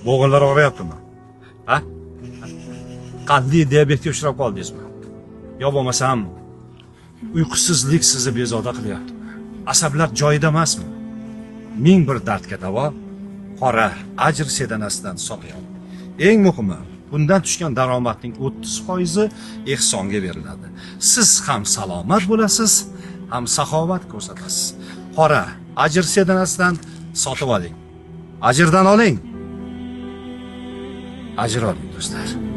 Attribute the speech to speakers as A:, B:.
A: Bo'g'inlar og'riyaptimi? Ha? Qandli diabetga uchrab qoldingizmi? Yo bo'lmasam uyqusizlik sizni bezovta qilyaptimi? Asablar joyida emasmi? Ming bir dardga davo qora ajr sedanasidan sotiladi. Eng muhimi, bundan tushgan daromadning 30% ehsonga beriladi. Siz ham salomat bo'lasiz, ham saxovat ko'rsatasiz. Qora ajr sedanasidan sotib oling. Ajrdan oling. Ajr oling do'stlar.